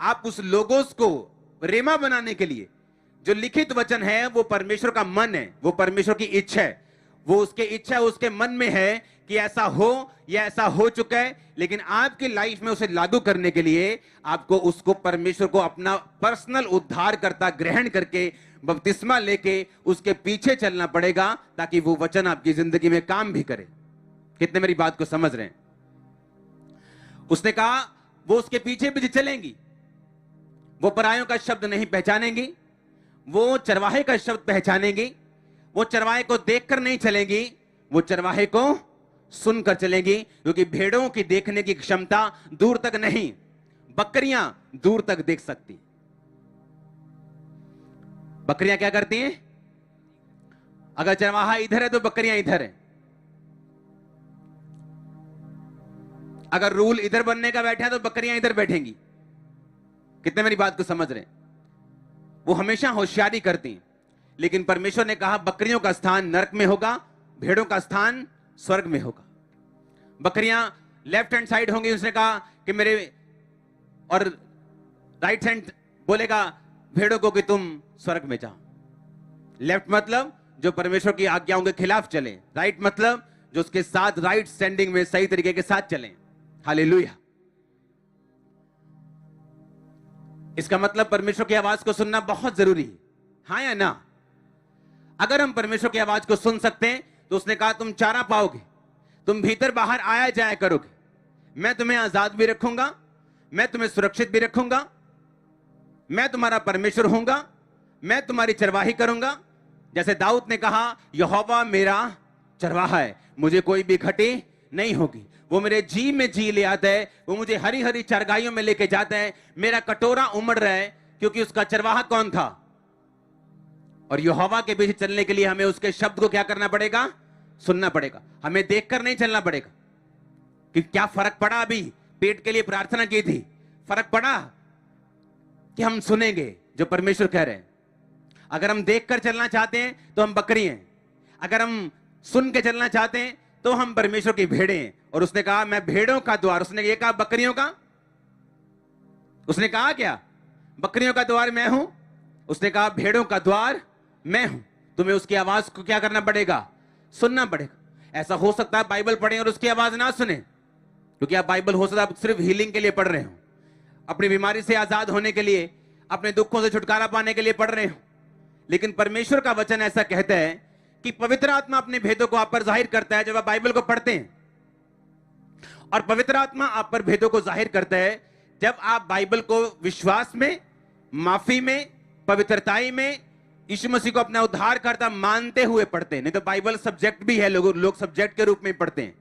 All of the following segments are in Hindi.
आप उस लोगोस को रेमा बनाने के लिए, जो लिखित वचन है वो परमेश्वर का मन है, वो परमेश्वर की इच्छा है, वो उसके इच्छा उसके मन में है कि ऐसा हो या ऐसा हो चुका है, लेकिन आपकी लाइफ में उसे लागू करने के लिए आपको उसको परमेश्वर को अपना पर्सनल उद्धारकर्ता ग्रहण करके बपतिस्मा लेके उसके पीछे चलना पड़ेगा, ताकि वो वचन आपकी जिंदगी में काम भी करे। कितने मेरी बात को समझ रहे हैं? उसने कहा वो उसके पीछे भी चलेंगी, वो परायों का शब्द नहीं पहचानेंगी, वो चरवाहे का शब्द पहचानेंगी, वो चरवाहे को देखकर नहीं चलेंगी, वो चरवाहे को सुनकर चलेंगी, क्योंकि भेड़ों की देखने की क्षमता दूर तक नहीं, बकरियां दूर तक देख सकती। बकरियां क्या करती हैं? अगर चरवाहा इधर है तो बकरियां इधर है। अगर रूल इधर बनने का बैठा है तो बकरियां इधर बैठेंगी। कितने मेरी बात को समझ रहे हैं? वो हमेशा होशियारी करती हैं, लेकिन परमेश्वर ने कहा बकरियों का स्थान नरक में होगा, भेड़ों का स्थान स्वर्ग में होगा। बकरियां लेफ्ट हैंड साइड होंगी, उसने कहा कि मेरे, और राइट हैंड बोलेगा भेड़ों को कि तुम स्वर्ग में जाओ। लेफ्ट मतलब जो परमेश्वर की आज्ञाओं के खिलाफ चले, राइट मतलब जो उसके साथ राइट स्टैंडिंग में सही तरीके के साथ चलें। हालेलुया। इसका मतलब परमेश्वर की आवाज को सुनना बहुत जरूरी है, हाँ या ना? अगर हम परमेश्वर की आवाज को सुन सकते हैं तो उसने कहा तुम चारा पाओगे, तुम भीतर बाहर आया जाया करोगे, मैं तुम्हें आजाद भी रखूंगा, मैं तुम्हें सुरक्षित भी रखूंगा, मैं तुम्हारा परमेश्वर हूंगा, मैं तुम्हारी चरवाही करूंगा। जैसे दाऊद ने कहा यहोवा मेरा चरवाहा है, मुझे कोई भी घटी नहीं होगी, वो मेरे जी में जी ले आता है, वो मुझे हरी हरी चरगाइयों में लेके जाता है, मेरा कटोरा उमड़ रहा है, क्योंकि उसका चरवाहा कौन था? और यहोवा के पीछे चलने के लिए हमें उसके शब्द को क्या करना पड़ेगा? सुनना पड़ेगा। हमें देखकर नहीं चलना पड़ेगा। कि क्या फर्क पड़ा? अभी पेट के लिए प्रार्थना की थी, फर्क पड़ा कि हम सुनेंगे जो परमेश्वर कह रहे हैं। अगर हम देखकर चलना चाहते हैं तो हम बकरी हैं, अगर हम सुन के चलना चाहते हैं तो हम परमेश्वर की भेड़ें हैं। और उसने कहा मैं भेड़ों का द्वार, उसने ये कहा बकरियों का, उसने कहा क्या? बकरियों का द्वार मैं हूं, उसने कहा भेड़ों का द्वार मैं हूं। तुम्हें उसकी आवाज को क्या करना पड़ेगा? सुनना पड़ेगा। ऐसा हो सकता है बाइबल पढ़ें और उसकी आवाज ना सुने, क्योंकि आप बाइबल हो सकता है आप सिर्फ हीलिंग के लिए पढ़ रहे हो, अपनी बीमारी से आजाद होने के लिए, अपने दुखों से छुटकारा पाने के लिए पढ़ रहे हो। लेकिन परमेश्वर का वचन ऐसा कहता है कि पवित्र आत्मा अपने भेदों को आप पर जाहिर करता है जब आप बाइबल को पढ़ते हैं, और पवित्र आत्मा आप पर भेदों को जाहिर करता है जब आप बाइबल को विश्वास में, माफी में, पवित्रताई में यीशु मसीह को अपना उद्धारकर्ता मानते हुए पढ़ते हैं। नहीं तो बाइबल सब्जेक्ट भी है, लोग सब्जेक्ट के रूप में पढ़ते हैं।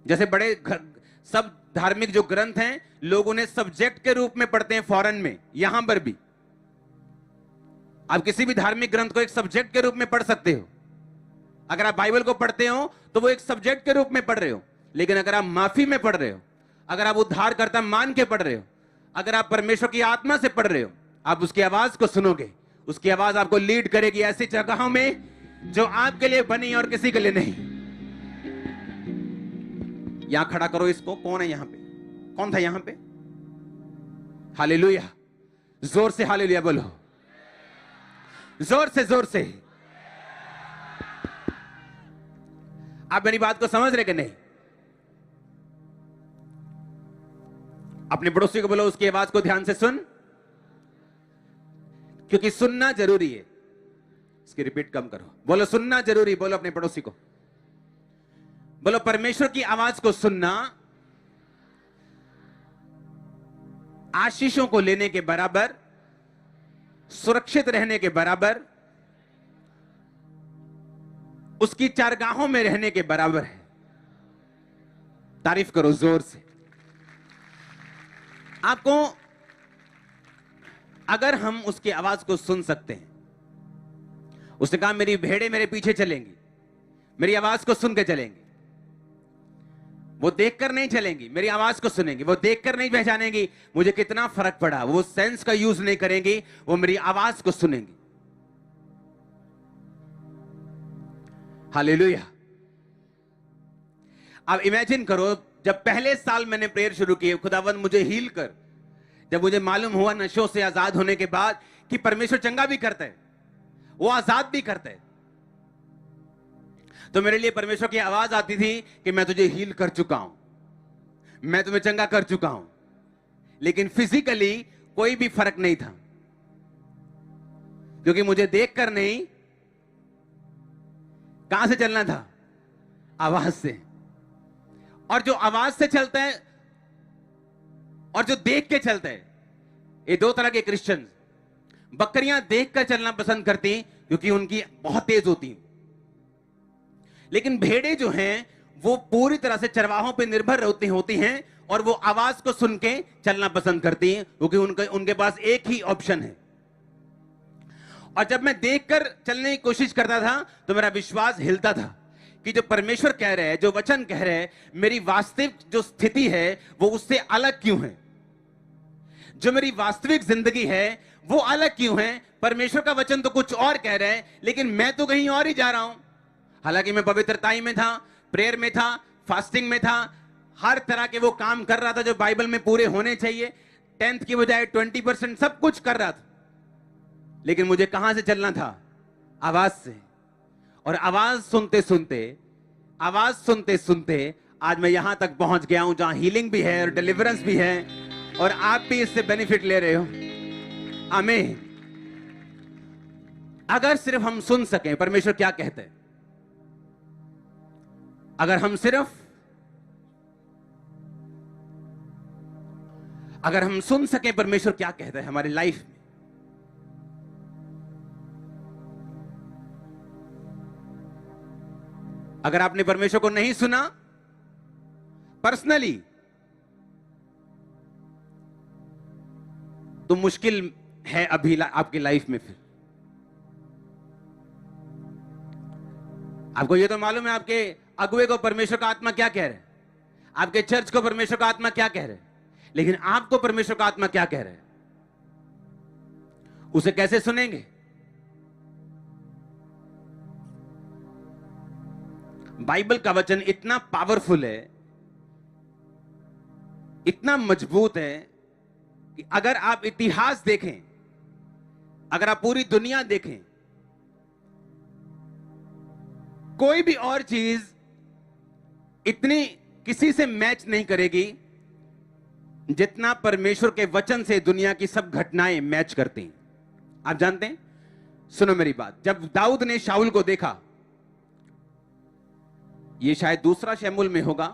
जैसे बड़े सब धार्मिक जो ग्रंथ हैं लोग उन्हें सब्जेक्ट के रूप में पढ़ते हैं, फॉरेन में, यहां पर भी आप किसी भी धार्मिक ग्रंथ को एक सब्जेक्ट के रूप में पढ़ सकते हो। अगर आप बाइबल को पढ़ते हो तो वो एक सब्जेक्ट के रूप में पढ़ रहे हो, लेकिन अगर आप माफी में पढ़ रहे हो, अगर आप उद्धारकर्ता मान के पढ़ रहे हो, अगर आप परमेश्वर की आत्मा से पढ़ रहे हो, आप उसकी आवाज को सुनोगे। उसकी आवाज आपको लीड करेगी ऐसी जगहों में जो आपके लिए बनी और किसी के लिए नहीं। यहां खड़ा करो इसको। कौन है यहां पे? कौन था यहां पे? हालेलुया। जोर से हालेलुया बोलो, जोर से, जोर से। आप मेरी बात को समझ रहे कि नहीं? अपने पड़ोसी को बोलो उसकी आवाज को ध्यान से सुन, क्योंकि सुनना जरूरी है। इसकी रिपीट कम करो, बोलो सुनना जरूरी। बोलो अपने पड़ोसी को, बोलो परमेश्वर की आवाज को सुनना आशीषों को लेने के बराबर, सुरक्षित रहने के बराबर, उसकी चारगाहों में रहने के बराबर है। तारीफ करो जोर से। आपको, अगर हम उसकी आवाज को सुन सकते हैं, उसने कहा मेरी भेड़ें मेरे पीछे चलेंगी, मेरी आवाज को सुन के चलेंगी। वो देखकर नहीं चलेंगी, मेरी आवाज को सुनेंगी। वो देखकर नहीं पहचानेंगी मुझे कितना फर्क पड़ा, वो सेंस का यूज नहीं करेंगी, वो मेरी आवाज को सुनेंगी। हालेलुया। अब इमेजिन करो, जब पहले साल मैंने प्रेयर शुरू की, खुदावंद मुझे हील कर, जब मुझे मालूम हुआ नशों से आजाद होने के बाद कि परमेश्वर चंगा भी करता है, वो आजाद भी करता है, तो मेरे लिए परमेश्वर की आवाज आती थी कि मैं तुझे हील कर चुका हूं, मैं तुम्हें चंगा कर चुका हूं। लेकिन फिजिकली कोई भी फर्क नहीं था, क्योंकि मुझे देखकर नहीं, कहां से चलना था? आवाज से। और जो आवाज से चलता है और जो देख के चलता है, ये दो तरह के क्रिश्चियंस। बकरियां देखकर चलना पसंद करती क्योंकि उनकी बहुत तेज होती हैं, लेकिन भेड़े जो हैं वो पूरी तरह से चरवाहों पे निर्भर होती हैं और वो आवाज को सुन के चलना पसंद करती हैं, क्योंकि उनके पास एक ही ऑप्शन है। और जब मैं देखकर चलने की कोशिश करता था तो मेरा विश्वास हिलता था कि जो परमेश्वर कह रहे हैं, जो वचन कह रहे हैं, मेरी वास्तविक जो स्थिति है वो उससे अलग क्यों है, जो मेरी वास्तविक जिंदगी है वो अलग क्यों है। परमेश्वर का वचन तो कुछ और कह रहा है, लेकिन मैं तो कहीं और ही जा रहा हूं। हालांकि मैं पवित्रताई में था, प्रेयर में था, फास्टिंग में था, हर तरह के वो काम कर रहा था जो बाइबल में पूरे होने चाहिए, 10th की बजाय 20% सब कुछ कर रहा था, लेकिन मुझे कहां से चलना था? आवाज से। और आवाज सुनते सुनते आज मैं यहां तक पहुंच गया हूं जहां हीलिंग भी है और डिलीवरेंस भी है, और आप भी इससे बेनिफिट ले रहे हो। आमीन। अगर सिर्फ हम सुन सकें परमेश्वर क्या कहते हैं, अगर हम सुन सकें परमेश्वर क्या कहता है हमारी लाइफ में, अगर आपने परमेश्वर को नहीं सुना पर्सनली, तो मुश्किल है अभी आपकी लाइफ में। फिर आपको यह तो मालूम है आपके अगुए को परमेश्वर का आत्मा क्या कह रहा है, आपके चर्च को परमेश्वर का आत्मा क्या कह रहा है, लेकिन आपको परमेश्वर का आत्मा क्या कह रहा है, उसे कैसे सुनेंगे? बाइबल का वचन इतना पावरफुल है, इतना मजबूत है कि अगर आप इतिहास देखें, अगर आप पूरी दुनिया देखें, कोई भी और चीज इतनी किसी से मैच नहीं करेगी जितना परमेश्वर के वचन से दुनिया की सब घटनाएं मैच करती हैं। आप जानते हैं, सुनो मेरी बात, जब दाऊद ने शाऊल को देखा, ये शायद दूसरा शमूएल में होगा,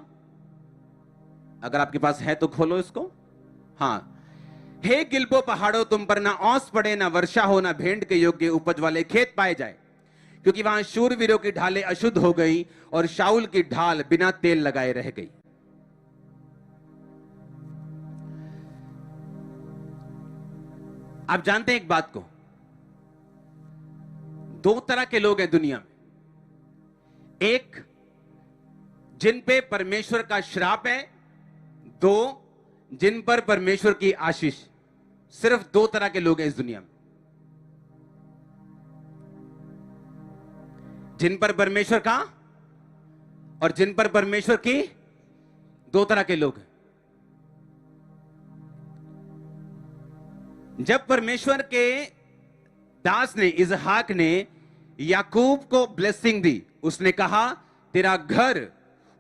अगर आपके पास है तो खोलो इसको। हां, हे गिलबो पहाड़ों, तुम पर ना औस पड़े, ना वर्षा हो, ना भेंट के योग्य उपज वाले खेत पाए जाए, क्योंकि वहां शूरवीरों की ढालें अशुद्ध हो गई और शाऊल की ढाल बिना तेल लगाए रह गई। आप जानते हैं एक बात को, दो तरह के लोग हैं दुनिया में, एक जिन पे परमेश्वर का श्राप है, दो जिन पर परमेश्वर की आशीष। सिर्फ दो तरह के लोग हैं इस दुनिया में, जिन पर परमेश्वर का और जिन पर परमेश्वर की, दो तरह के लोग हैं। जब परमेश्वर के दास ने, इसहाक ने याकूब को ब्लेसिंग दी, उसने कहा तेरा घर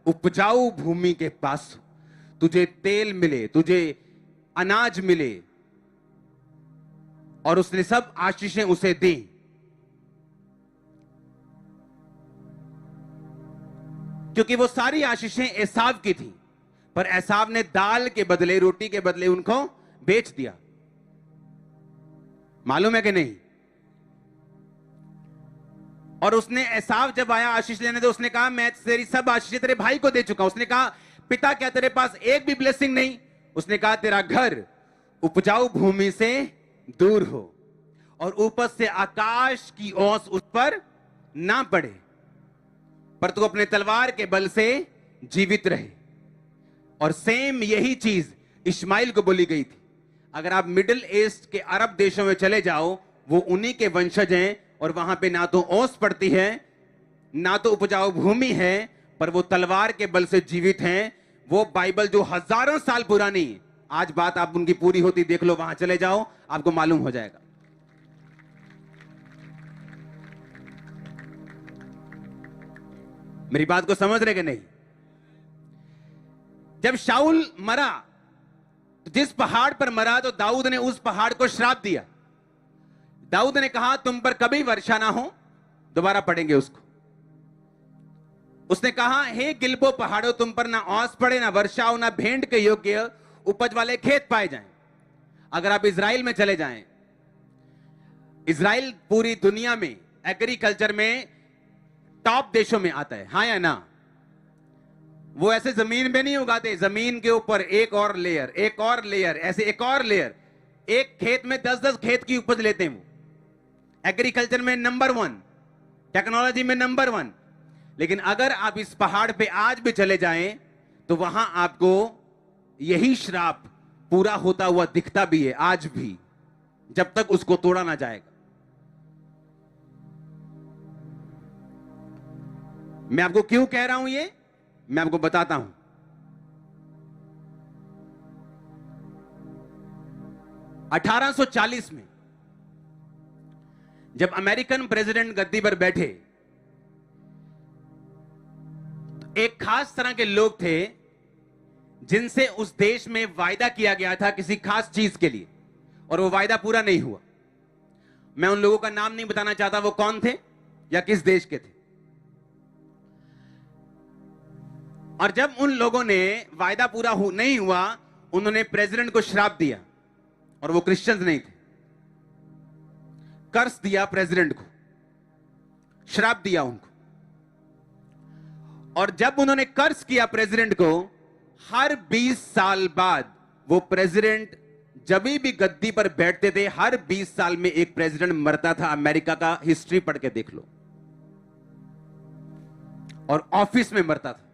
उपजाऊ भूमि के पास हो, तुझे तेल मिले, तुझे अनाज मिले, और उसने सब आशीषें उसे दी। क्योंकि वो सारी आशीषें एसाव की थी, पर एसाव ने दाल के बदले, रोटी के बदले उनको बेच दिया। मालूम है कि नहीं? और उसने एसाव जब आया आशीष लेने, तो उसने कहा मैं तेरी सब आशीष तेरे भाई को दे चुका हूं। उसने कहा पिता क्या तेरे पास एक भी ब्लेसिंग नहीं? उसने कहा तेरा घर उपजाऊ भूमि से दूर हो और ऊपर से आकाश की ओस उस पर ना पड़े, पर तू अपने तलवार के बल से जीवित रहे। और सेम यही चीज इस्माइल को बोली गई थी। अगर आप मिडिल ईस्ट के अरब देशों में चले जाओ, वो उन्हीं के वंशज हैं, और वहां पे ना तो ओस पड़ती है, ना तो उपजाऊ भूमि है, पर वो तलवार के बल से जीवित हैं। वो बाइबल जो हजारों साल पुरानी आज बात आप उनकी पूरी होती देख लो, वहां चले जाओ, आपको मालूम हो जाएगा। मेरी बात को समझ रहे कि नहीं? जब शाऊल मरा, तो जिस पहाड़ पर मरा, तो दाऊद ने उस पहाड़ को श्राप दिया। दाऊद ने कहा तुम पर कभी वर्षा ना हो, दोबारा पढ़ेंगे उसको। उसने कहा हे गिलबो पहाड़ों, तुम पर ना औस पड़े, ना वर्षा हो, ना भेंट के योग्य उपज वाले खेत पाए जाएं। अगर आप इजराइल में चले जाएं, इजराइल पूरी दुनिया में एग्रीकल्चर में टॉप देशों में आता है, हाँ या ना? वो ऐसे जमीन में नहीं उगाते, जमीन के ऊपर एक और लेयर, एक और लेयर, ऐसे एक और लेयर, एक खेत में 10-10 खेत की उपज लेते हैं। वो एग्रीकल्चर में नंबर 1, टेक्नोलॉजी में नंबर 1। लेकिन अगर आप इस पहाड़ पे आज भी चले जाएं, तो वहां आपको यही श्राप पूरा होता हुआ दिखता भी है आज भी, जब तक उसको तोड़ा ना जाएगा। मैं आपको क्यों कह रहा हूं ये, मैं आपको बताता हूं। (1840) में जब अमेरिकन प्रेसिडेंट गद्दी पर बैठे, तो एक खास तरह के लोग थे जिनसे उस देश में वायदा किया गया था किसी खास चीज के लिए, और वो वायदा पूरा नहीं हुआ। मैं उन लोगों का नाम नहीं बताना चाहता वो कौन थे या किस देश के थे। और जब उन लोगों ने वायदा पूरा नहीं हुआ, उन्होंने प्रेसिडेंट को श्राप दिया, और वो क्रिश्चियंस नहीं थे। कर्ज दिया प्रेसिडेंट को, श्राप दिया उनको। और जब उन्होंने कर्ज किया प्रेसिडेंट को, हर 20 साल बाद वो प्रेसिडेंट जब भी गद्दी पर बैठते थे, हर 20 साल में एक प्रेसिडेंट मरता था। अमेरिका का हिस्ट्री पढ़ के देख लो। और ऑफिस में मरता था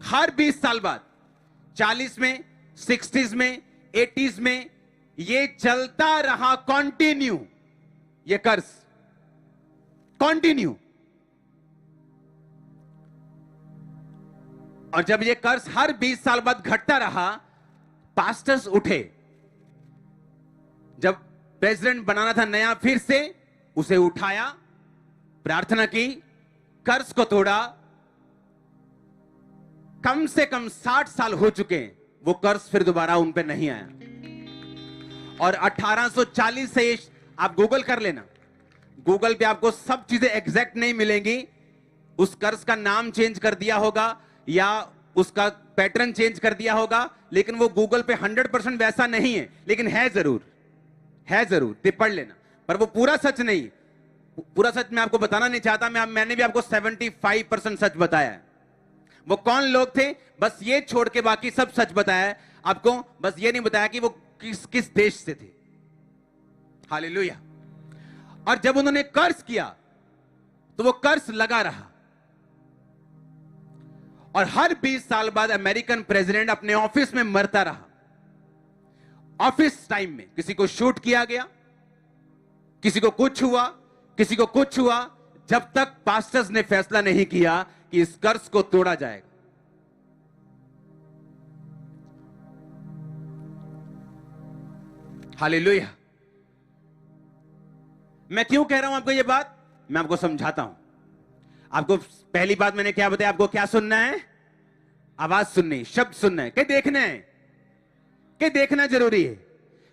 हर 20 साल बाद। 40 में, 60s में, 80s में ये चलता रहा कंटिन्यू, ये कर्ज कंटिन्यू। और जब ये कर्ज हर 20 साल बाद घटता रहा, पास्टर्स उठे। जब प्रेसिडेंट बनाना था नया, फिर से उसे उठाया, प्रार्थना की, कर्ज को तोड़ा। कम से कम 60 साल हो चुके हैं, वो कर्ज फिर दोबारा उन पे नहीं आया। और 1840 से आप गूगल कर लेना, गूगल पे आपको सब चीजें एग्जैक्ट नहीं मिलेंगी। उस कर्ज का नाम चेंज कर दिया होगा या उसका पैटर्न चेंज कर दिया होगा, लेकिन वो गूगल पे 100% वैसा नहीं है, लेकिन है जरूर, है जरूर, ते पढ़ लेना। पर वो पूरा सच नहीं, पूरा सच मैं आपको बताना नहीं चाहता। मैंने भी आपको 75% सच बताया है। वो कौन लोग थे, बस ये छोड़ के बाकी सब सच बताया है आपको। बस ये नहीं बताया कि वो किस देश से थे। हालेलुया। और जब उन्होंने कर्ज किया, तो वो कर्ज लगा रहा। और हर 20 साल बाद अमेरिकन प्रेसिडेंट अपने ऑफिस में मरता रहा। ऑफिस टाइम में किसी को शूट किया गया, किसी को कुछ हुआ, किसी को कुछ हुआ, जब तक पास्टर्स ने फैसला नहीं किया कि इस कर्ज को तोड़ा जाएगा। हालेलुया। मैं क्यों कह रहा हूं आपको ये बात, मैं आपको समझाता हूं। आपको पहली बात मैंने क्या बताया, आपको क्या सुनना है? आवाज सुननी, शब्द सुनना है, कि देखना है, कि देखना जरूरी है,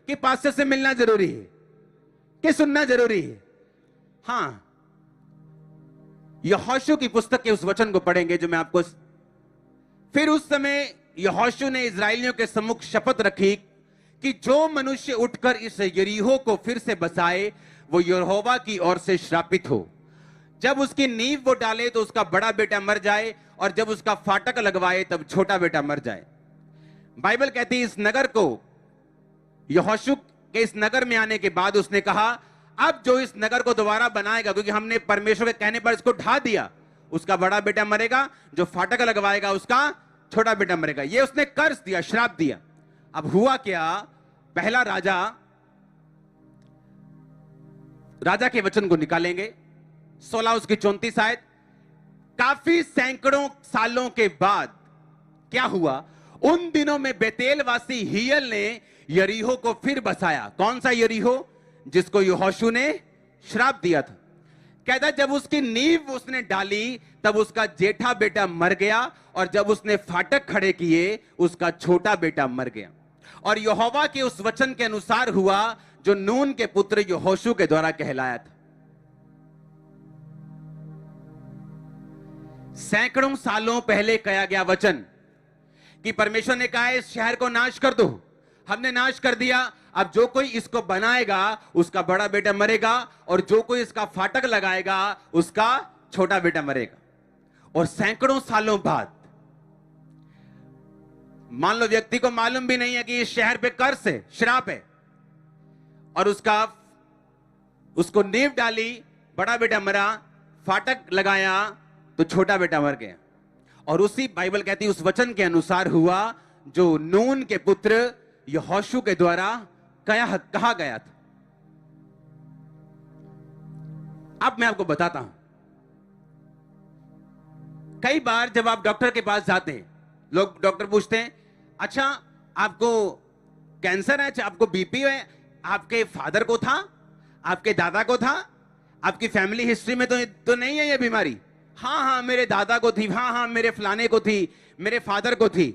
कि पास्टर से मिलना जरूरी है, कि सुनना जरूरी है। हां, यहोशू की पुस्तक के उस वचन को पढ़ेंगे जो मैं आपको। फिर उस समय यहोशू ने इजरायलियों के सम्मुख शपथ रखी कि जो मनुष्य उठकर इस यरीहो को फिर से बसाए, वो यहोवा की ओर से श्रापित हो। जब उसकी नींव वो डाले तो उसका बड़ा बेटा मर जाए, और जब उसका फाटक लगवाए तब छोटा बेटा मर जाए। बाइबल कहती है इस नगर को, यहोशू के इस नगर में आने के बाद उसने कहा, अब जो इस नगर को दोबारा बनाएगा, क्योंकि हमने परमेश्वर के कहने पर इसको ढा दिया, उसका बड़ा बेटा मरेगा, जो फाटक लगवाएगा उसका छोटा बेटा मरेगा। ये उसने कर्ज दिया, श्राप दिया। अब हुआ क्या, पहला राजा के वचन को निकालेंगे, 16 उसकी 34 आयत। काफी सैकड़ों सालों के बाद क्या हुआ, उन दिनों में बेतेलवासी हियल ने यरीहो को फिर बसाया। कौन सा यरीहो? जिसको यहोशू ने श्राप दिया था। कहता जब उसकी नींव उसने डाली तब उसका जेठा बेटा मर गया, और जब उसने फाटक खड़े किए उसका छोटा बेटा मर गया। और यहोवा के उस वचन के अनुसार हुआ जो नून के पुत्र यहोशू के द्वारा कहलाया था। सैकड़ों सालों पहले कहा गया वचन कि परमेश्वर ने कहा इस शहर को नाश कर दो। हमने नाश कर दिया, अब जो कोई इसको बनाएगा उसका बड़ा बेटा मरेगा, और जो कोई इसका फाटक लगाएगा उसका छोटा बेटा मरेगा। और सैकड़ों सालों बाद मान लो व्यक्ति को मालूम भी नहीं है कि इस शहर पे कर्ज है, श्राप है, और उसको नींव डाली, बड़ा बेटा मरा, फाटक लगाया तो छोटा बेटा मर गया। और उसी बाइबल कहती है उस वचन के अनुसार हुआ जो नून के पुत्र यहोशू के द्वारा कहा गया था। अब मैं आपको बताता हूं, कई बार जब आप डॉक्टर के पास जाते हैं, लोग डॉक्टर पूछते हैं अच्छा आपको कैंसर है, अच्छा आपको बीपी है, आपके फादर को था, आपके दादा को था, आपकी फैमिली हिस्ट्री में तो नहीं है ये बीमारी? हाँ हाँ मेरे दादा को थी, हाँ हाँ मेरे फलाने को थी, मेरे फादर को थी।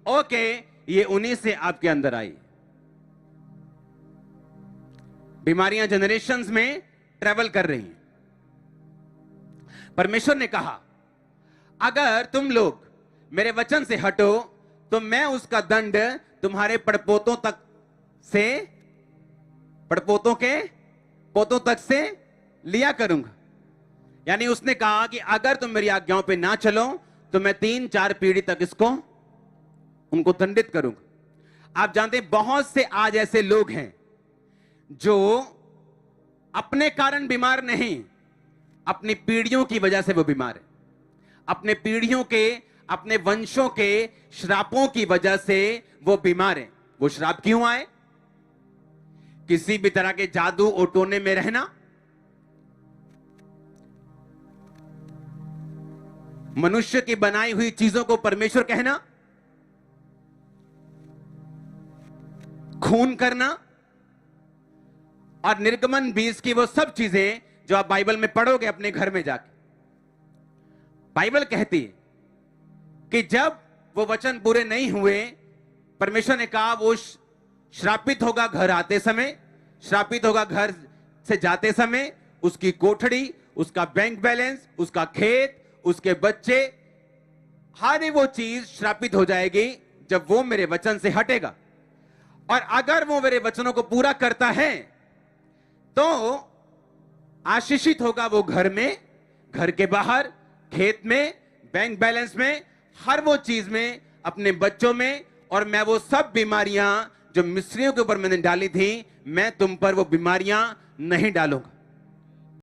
ओके, ये उन्हीं से आपके अंदर आई। बीमारियां जनरेशंस में ट्रेवल कर रही हैं। परमेश्वर ने कहा अगर तुम लोग मेरे वचन से हटो तो मैं उसका दंड तुम्हारे पड़पोतों के पोतों तक से लिया करूंगा। यानी उसने कहा कि अगर तुम मेरी आज्ञाओं पे ना चलो तो मैं 3-4 पीढ़ी तक उनको दंडित करूंगा। आप जानते हैं बहुत से आज ऐसे लोग हैं जो अपने कारण बीमार नहीं, अपनी पीढ़ियों की वजह से वो बीमार है। अपने पीढ़ियों के, अपने वंशों के श्रापों की वजह से वो बीमार है। वो श्राप क्यों आए? किसी भी तरह के जादू और टोने में रहना, मनुष्य की बनाई हुई चीजों को परमेश्वर कहना, खून करना, और निर्गमन 20 की वो सब चीजें जो आप बाइबल में पढ़ोगे अपने घर में जाके। बाइबल कहती है कि जब वो वचन पूरे नहीं हुए, परमेश्वर ने कहा वो श्रापित होगा घर आते समय, श्रापित होगा घर से जाते समय। उसकी कोठड़ी, उसका बैंक बैलेंस, उसका खेत, उसके बच्चे, हर वो चीज श्रापित हो जाएगी जब वो मेरे वचन से हटेगा। और अगर वो मेरे वचनों को पूरा करता है तो आशीषित होगा वो घर में, घर के बाहर, खेत में, बैंक बैलेंस में, हर वो चीज में, अपने बच्चों में। और मैं वो सब बीमारियां जो मिस्रियों के ऊपर मैंने डाली थी, मैं तुम पर वो बीमारियां नहीं डालूंगा।